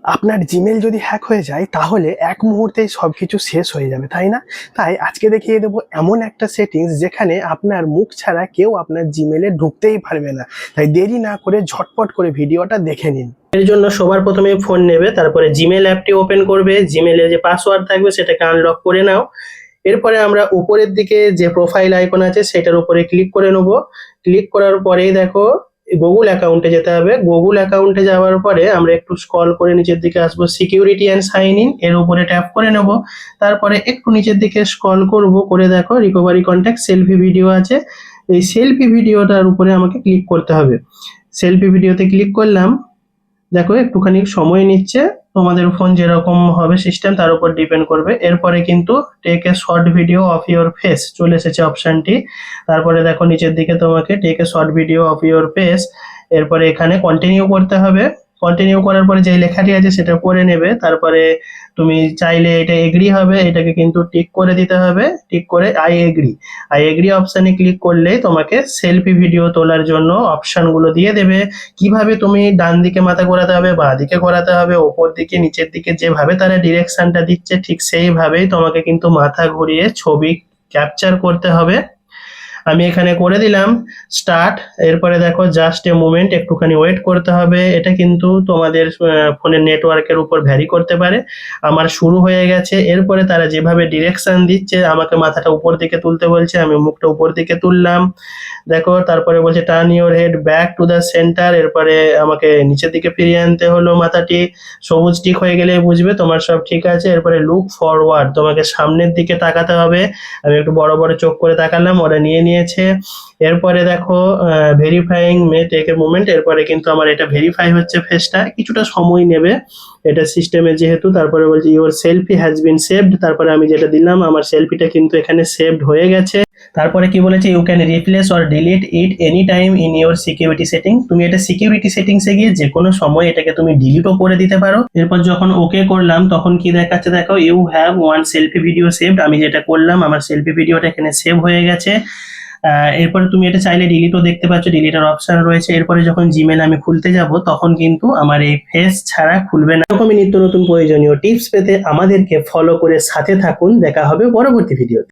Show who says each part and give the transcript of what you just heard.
Speaker 1: আপনার জিমেল যদি হ্যাক হয়ে যায় তাহলে এক মুহূর্তেই সবকিছু শেষ হয়ে যাবে, তাই না? তাই আজকে দেখিয়ে দেবো এমন একটা সেটিংস যেখানে আপনার মুখ ছাড়া কেউ আপনার জিমেলে ঢুকতেই পারবে না। তাই দেরি না করে ঝটপট করে ভিডিওটা দেখে নিন। এর জন্য সবার প্রথমে ফোন নেবে, তারপরে জিমেল অ্যাপটি ওপেন করবে, জিমেলে যে পাসওয়ার্ড থাকবে সেটাকে আনলক করে নাও। এরপরে আমরা উপরের দিকে যে প্রোফাইল আইকন আছে সেটার উপরে ক্লিক করে নেব। ক্লিক করার পরেই দেখো গুগল অ্যাকাউন্টে যেতে হবে। গুগল অ্যাকাউন্টে যাওয়ার পরে আমরা একটু স্ক্রল করে নিচের দিকে আসবো, সিকিউরিটি অ্যান্ড সাইন ইন এর উপরে ট্যাপ করে নেব। তারপরে একটু নিচের দিকে স্ক্রল করব, করে দেখো রিকভারি কন্ট্যাক্ট সেলফি ভিডিও আছে। এই সেলফি ভিডিওটার উপরে আমাকে ক্লিক করতে হবে। সেলফি ভিডিওতে ক্লিক করলাম। দেখো একটুখানি সময় নিচ্ছে, তোমাদের ফোন যেরকম হবে সিস্টেম তার উপর ডিপেন্ড করবে। এরপরে কিন্তু take a short video of your face চলে এসেছে অপশনটি। তারপরে দেখো নিচের দিকে তোমাকে take a short video of your face, এরপরে এখানে কন্টিনিউ করতে হবে। কন্টিনিউ করার পরে যে লেখাটি আছে সেটা পড়ে নেবে। তারপরে তুমি চাইলে এটা এগ্রি হবে, এটাকে কিন্তু টিক করে দিতে হবে। টিক করে আই এগ্রি অপশানে ক্লিক করলেই তোমাকে সেলফি ভিডিও তোলার জন্য অপশনগুলো দিয়ে দেবে। কিভাবে তুমি ডান দিকে মাথা ঘোরাতে হবে, বাঁ দিকে ঘোরাতে হবে, ওপর দিকে নিচের দিকে, যেভাবে তারা ডিরেকশনটা দিচ্ছে ঠিক সেইভাবেই তোমাকে কিন্তু মাথা ঘুরিয়ে ছবি ক্যাপচার করতে হবে। আমি এখানে করে দিলাম স্টার্ট। এরপরে দেখো জাস্ট এ মোমেন্ট, একটুখানি ওয়েট করতে হবে। এটা কিন্তু তোমাদের ফোনের নেটওয়ার্কের উপর ভ্যারি করতে পারে। আমার শুরু হয়ে গেছে। এরপরে তারা যেভাবে ডিরেকশন দিচ্ছে, আমাকে মাথাটা উপর দিকে তুলতে বলছে, আমি মুখটা উপর দিকে তুললাম। দেখো তারপরে বলছে turn your head back to the centre, এরপরে আমাকে নিচের দিকে ফিরিয়ে আনতে হলো মাথাটি। সবুজ টিক হয়ে গেলে বুঝবে তোমার সব ঠিক আছে। এরপরে লুক ফরওয়ার্ড, তোমাকে সামনের দিকে তাকাতে হবে। আমি একটু বড় বড় চোখ করে তাকালাম, ওরা নিয়ে নিয়েছে। এরপরে দেখো verifying may take a moment, এরপরে কিন্তু আমার এটা ভেরিফাই হচ্ছে ফেসটা, কিছুটা সময় নেবে এটা সিস্টেমে যেহেতু। তারপরে বলছে your selfie has been saved, তারপরে আমি যেটা দিলাম আমার সেলফিটা কিন্তু এখানে সেভড হয়ে গেছে। তারপরে কি বলেছে you can replace or delete it any time in your security setting, তুমি এটা সিকিউরিটি সেটিংসে গিয়ে যে কোনো সময় এটাকে তুমি ডিলিটও করে দিতে পারো। এরপর যখন ওকে করলাম তখন কি দেখাচ্ছে দেখো you have one selfie video saved, আমি যেটা করলাম আমার সেলফি ভিডিওটা এখানে সেভ হয়ে গেছে। এরপরে তুমি এটা চাইলে ডিলিটও দেখতে পাচ্ছ, ডিলিটের অপশন রয়েছে। এরপরে যখন জিমেল আমি খুলতে যাব তখন কিন্তু আমার এই ফেস ছাড়া খুলবে না। এরকমই নিত্য নতুন প্রয়োজনীয় টিপস পেতে আমাদেরকে ফলো করে সাথে থাকুন। দেখা হবে পরবর্তী ভিডিওতে।